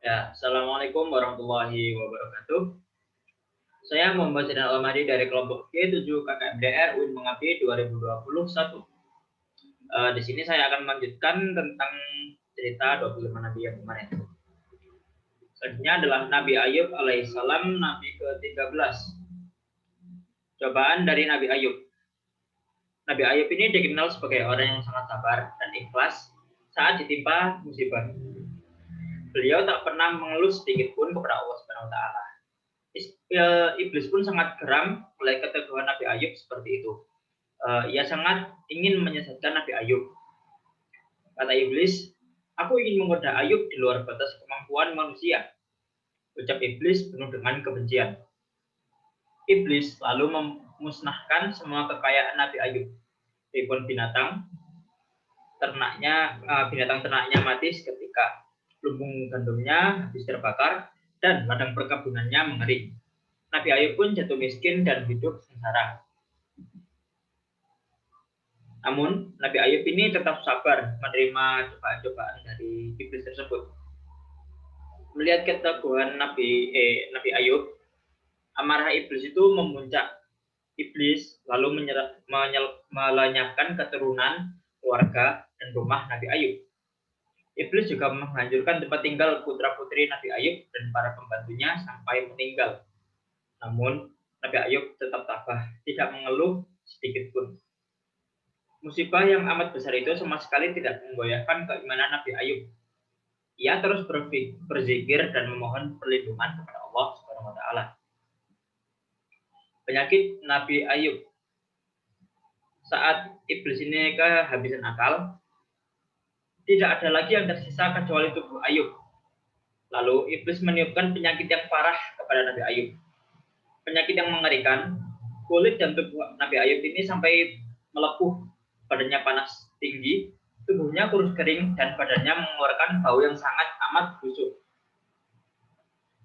Ya, Assalamualaikum warahmatullahi wabarakatuh. Saya Muhammad Zainal Almadi dari kelompok G7 KKMDR UIN Mengabdi 2021. Di sini saya akan melanjutkan tentang cerita 25 Nabi yang kemarin. Selanjutnya adalah Nabi Ayub alaihissalam, Nabi ke-13. Cobaan dari Nabi Ayub. Nabi Ayub ini dikenal sebagai orang yang sangat sabar dan ikhlas saat ditimpa musibah. Beliau tak pernah mengeluh sedikit pun kepada Allah Subhanahu wa taala. Iblis pun sangat geram oleh keteguhan Nabi Ayub seperti itu. Ia sangat ingin menyesatkan Nabi Ayub. Kata iblis, aku ingin menggoda Ayub di luar batas kemampuan manusia. Ucap iblis penuh dengan kebencian. Iblis lalu memusnahkan semua kekayaan Nabi Ayub. Ribuan binatang ternaknya mati seketika. Lumbung gandumnya habis terbakar dan ladang perkebunannya mengering. Nabi Ayub pun jatuh miskin dan hidup sengsara. Namun, Nabi Ayub ini tetap sabar menerima cobaan-cobaan dari iblis tersebut. Melihat keteguhan Nabi Ayub, amarah iblis itu memuncak. Iblis lalu melenyapkan keturunan, keluarga, dan rumah Nabi Ayub. Iblis juga menghancurkan tempat tinggal putra-putri Nabi Ayub dan para pembantunya sampai meninggal. Namun, Nabi Ayub tetap tabah, tidak mengeluh sedikit pun. Musibah yang amat besar itu sama sekali tidak menggoyahkan keimanan Nabi Ayub. Ia terus berzikir dan memohon perlindungan kepada Allah Subhanahu wa taala. Penyakit Nabi Ayub. Saat iblis ini kehabisan akal, tidak ada lagi yang tersisa kecuali tubuh Ayub. Lalu iblis meniupkan penyakit yang parah kepada Nabi Ayub. Penyakit yang mengerikan, kulit dan tubuh Nabi Ayub ini sampai melepuh, badannya panas tinggi, tubuhnya kurus kering, dan badannya mengeluarkan bau yang sangat amat busuk.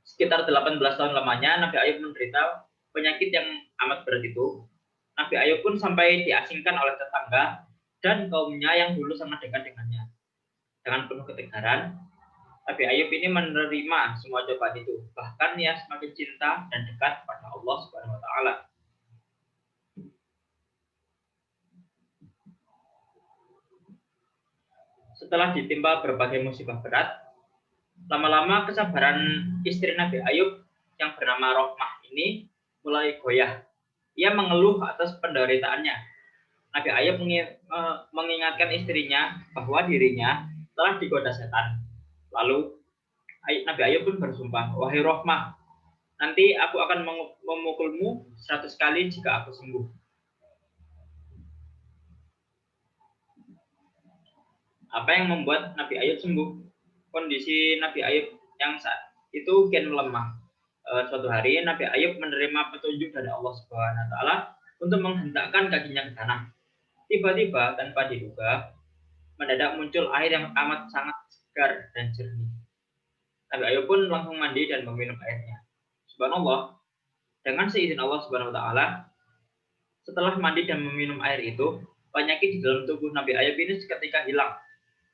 Sekitar 18 tahun lamanya Nabi Ayub menderita penyakit yang amat berat itu. Nabi Ayub pun sampai diasingkan oleh tetangga dan kaumnya yang dulu sangat dekat dengannya. Dengan penuh ketegaran, Nabi Ayub ini menerima semua cobaan itu. Bahkan ia semakin cinta dan dekat pada Allah Subhanahu wa taala. Setelah ditimpa berbagai musibah berat, lama-lama kesabaran istri Nabi Ayub yang bernama Rohmah ini mulai goyah. Ia mengeluh atas penderitaannya. Nabi Ayub mengingatkan istrinya bahwa dirinya telah digoda setan. Lalu Nabi Ayub pun bersumpah, wahai Rohmah, nanti aku akan memukulmu 100 kali jika aku sembuh. Apa yang membuat Nabi Ayub sembuh? Kondisi Nabi Ayub yang saat itu kian melemah. Suatu hari Nabi Ayub menerima petunjuk dari Allah Subhanahu wa taala untuk menghentakkan kakinya ke tanah. Tiba-tiba tanpa diduga, mendadak muncul air yang amat sangat segar dan jernih. Nabi Ayub pun langsung mandi dan meminum airnya. Subhanallah, dengan seizin Allah Subhanahu wa taala, setelah mandi dan meminum air itu, penyakit di dalam tubuh Nabi Ayub ini seketika hilang.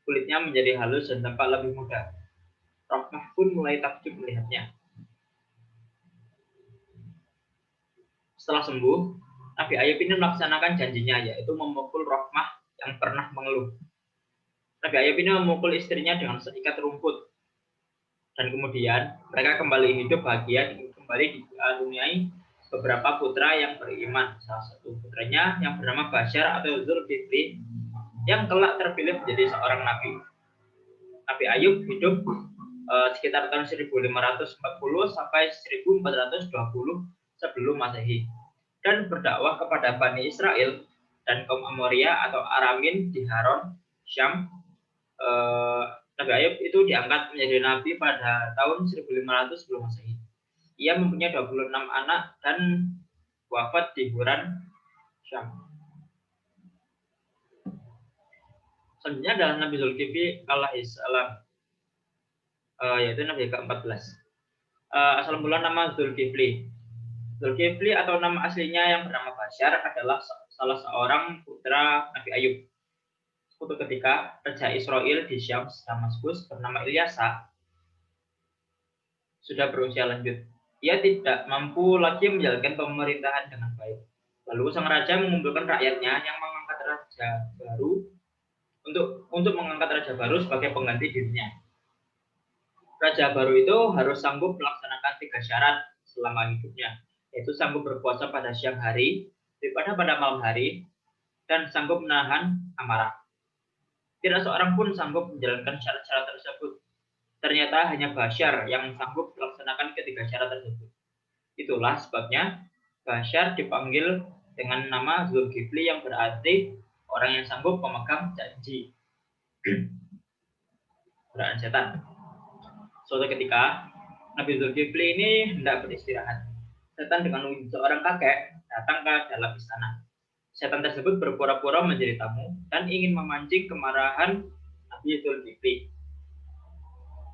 Kulitnya menjadi halus dan tampak lebih muda. Rohmah pun mulai takjub melihatnya. Setelah sembuh, Nabi Ayub ini melaksanakan janjinya, yaitu memukul Rohmah yang pernah mengeluh. Nabi Ayub ini memukul istrinya dengan seikat rumput. Dan kemudian mereka kembali hidup bahagia, kembali dikaruniai beberapa putra yang beriman. Salah satu putranya yang bernama Basyar atau Zulkifli yang kelak terpilih menjadi seorang nabi. Nabi Ayub hidup sekitar tahun 1540 sampai 1420 sebelum Masehi dan berdakwah kepada Bani Israel dan kaum Amoria atau Aramin di Haron, Syam. Nabi Ayub itu diangkat menjadi nabi pada tahun 1500 sebelum Masehi. Ia mempunyai 26 anak dan wafat di Huran, Syam. Selanjutnya adalah Nabi Zulkifli alaihissalam, yaitu Nabi ke-14. Asal mula nama Zulkifli. Zulkifli atau nama aslinya yang bernama Basyar adalah salah seorang putra Nabi Ayub. Suatu ketika, Raja Israel di Syam, Damaskus, bernama Ilyasa, sudah berusia lanjut. Ia tidak mampu lagi menjalankan pemerintahan dengan baik. Lalu sang raja mengumpulkan rakyatnya yang mengangkat raja baru untuk mengangkat raja baru sebagai pengganti dirinya. Raja baru itu harus sanggup melaksanakan 3 syarat selama hidupnya, yaitu sanggup berpuasa pada siang hari, beribadah pada malam hari, dan sanggup menahan amarah. Tidak seorang pun sanggup menjalankan syarat-syarat tersebut. Ternyata hanya Bashar yang sanggup melaksanakan ketiga syarat tersebut. Itulah sebabnya Bashar dipanggil dengan nama Zulkifli yang berarti orang yang sanggup memegang janji. Godaan setan. Suatu ketika, Nabi Zulkifli ini hendak beristirahat. Setan dengan wujud seorang kakek datang ke dalam istana. Setan tersebut berpura-pura menjadi tamu dan ingin memancing kemarahan Nabi Zulkifli.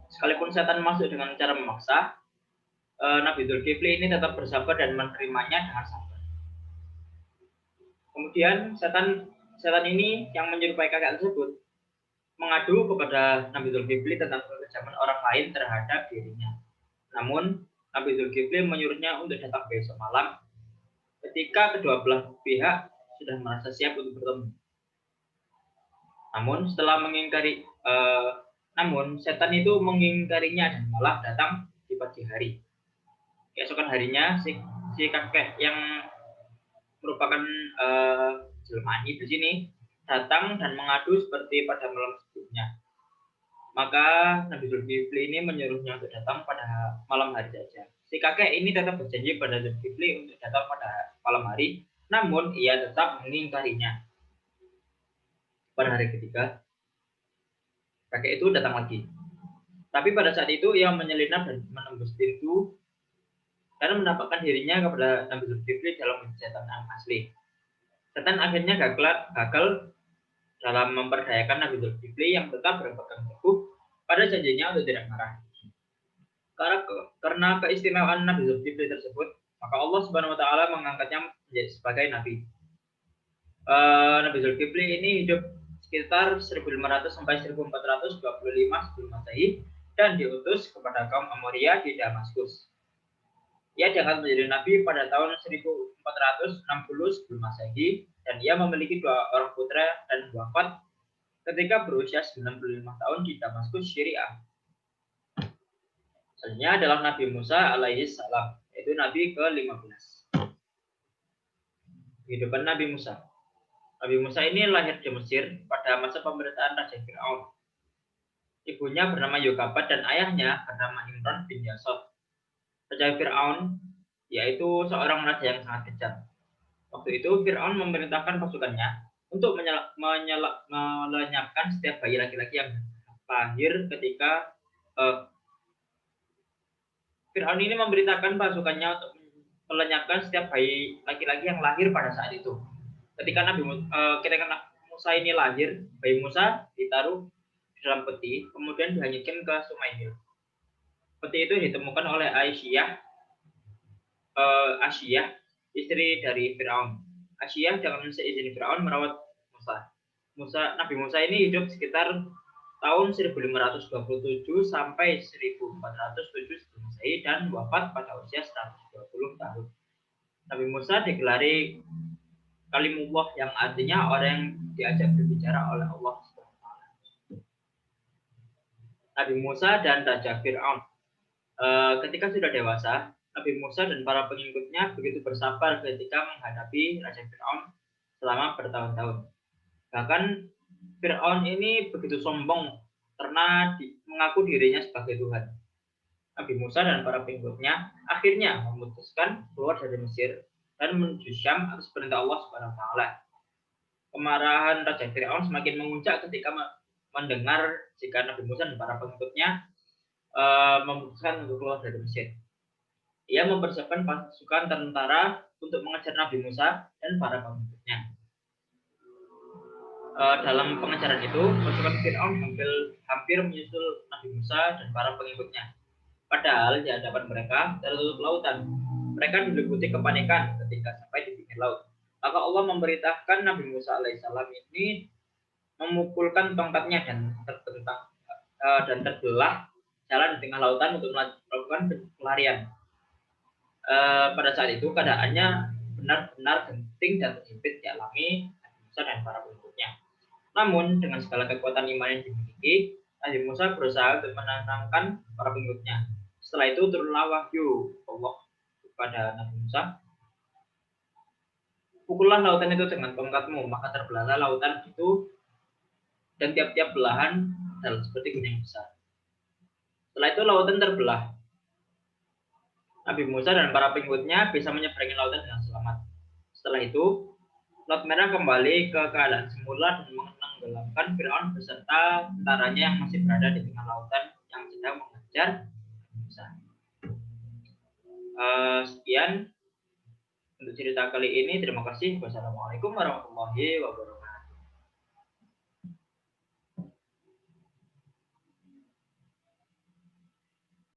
Sekalipun setan masuk dengan cara memaksa, Nabi Zulkifli ini tetap bersabar dan menerimanya dengan sabar. Kemudian setan ini yang menyerupai kakek tersebut mengadu kepada Nabi Zulkifli tentang kekejaman orang lain terhadap dirinya. Namun Nabi Zulkifli menyuruhnya untuk datang besok malam ketika kedua belah pihak sudah merasa siap untuk bertemu. Namun setelah namun setan itu mengingkarinya dan malah datang di pagi hari. Keesokan harinya si kakek yang merupakan jelmani di sini datang dan mengadu seperti pada malam sebelumnya. Maka Nabi Zulkifli ini menyuruhnya untuk datang pada malam hari saja. Si kakek ini tetap berjanji pada Zulkifli untuk datang pada malam hari, namun ia tetap mengingkarinya. Pada hari ketiga, kakek itu datang lagi. Tapi pada saat itu ia menyelinap dan menembus pintu dan menampakkan dirinya kepada Nabi Zulkifli dalam wujud setan yang asli. Setan akhirnya gagal dalam memperdayakan Nabi Zulkifli yang tetap berpegang teguh pada janjinya untuk tidak marah. Karena keistimewaan Nabi Zulkifli tersebut, maka Allah Subhanahu wa taala mengangkatnya menjadi sebagai nabi. Nabi Zulkifli ini hidup sekitar 1500 sampai 1425 sebelum Masehi dan diutus kepada kaum Amoria di Damaskus. Ia diangkat menjadi nabi pada tahun 1460 sebelum Masehi dan ia memiliki 2 orang putra dan wafat ketika berusia 95 tahun di Damaskus, Syria. Selanjutnya adalah Nabi Musa alaihi salam, yaitu nabi ke-15. Kehidupan Nabi Musa. Nabi Musa ini lahir di Mesir pada masa pemerintahan Raja Fir'aun. Ibunya bernama Yokabat dan ayahnya bernama Imran bin Yasod. Raja Fir'aun yaitu seorang raja yang sangat kejam. Waktu itu Fir'aun memerintahkan pasukannya untuk melenyapkan setiap bayi laki-laki yang lahir ketika Fir'aun ini memerintahkan pasukannya untuk melenyapkan setiap bayi laki-laki yang lahir pada saat itu. Ketika ketika Musa ini lahir, bayi Musa ditaruh di dalam peti, kemudian dihanyutkan ke Sungai Nil. Peti itu ditemukan oleh Aisyah, istri dari Fir'aun. Aisyah dengan seizin Fir'aun merawat Nabi Musa ini hidup sekitar tahun 1527 sampai 1407 sebelum Masehi dan wafat pada usia 120 tahun. Nabi Musa digelari Kalimullah yang artinya orang yang diajak berbicara oleh Allah SWT. Nabi Musa dan Raja Fir'aun. Ketika sudah dewasa, Nabi Musa dan para pengikutnya begitu bersabar ketika menghadapi Raja Fir'aun selama bertahun-tahun. Bahkan Fir'aun ini begitu sombong karena mengaku dirinya sebagai Tuhan. Nabi Musa dan para pengikutnya akhirnya memutuskan keluar dari Mesir dan menuju Syam atas perintah Allah Subhanahu wa taala. Kemarahan Raja Fir'aun semakin memuncak ketika mendengar jika Nabi Musa dan para pengikutnya memutuskan untuk keluar dari Mesir. Ia mempersiapkan pasukan tentara untuk mengejar Nabi Musa dan para pengikutnya. Dalam pengejaran itu, pasukan Fir'aun hampir menyusul Nabi Musa dan para pengikutnya. Padahal di hadapan mereka tertutup lautan. Mereka diliputi kepanikan ketika sampai di pinggir laut. Maka Allah memberitakan Nabi Musa alaihissalam ini memukulkan tongkatnya dan terbelah jalan di tengah lautan untuk melakukan pelarian. Pada saat itu keadaannya benar-benar genting dan terhimpit dialami Nabi Musa dan para pengikutnya. Namun dengan segala kekuatan iman yang dimiliki, Nabi Musa berusaha untuk menenangkan para pengikutnya. Setelah itu turunlah wahyu Allah kepada Nabi Musa. Pukullah lautan itu dengan tongkatmu, maka terbelahlah lautan itu dan tiap-tiap belahan adalah seperti gunung besar. Setelah itu lautan terbelah. Nabi Musa dan para pengikutnya bisa menyeberangi lautan dengan selamat. Setelah itu, Laut Merah kembali ke keadaan semula dan menenggelamkan Firaun beserta tentaranya yang masih berada di tengah lautan yang sedang mengejar Musa. Sekian untuk cerita kali ini. Terima kasih. Wassalamualaikum warahmatullahi wabarakatuh.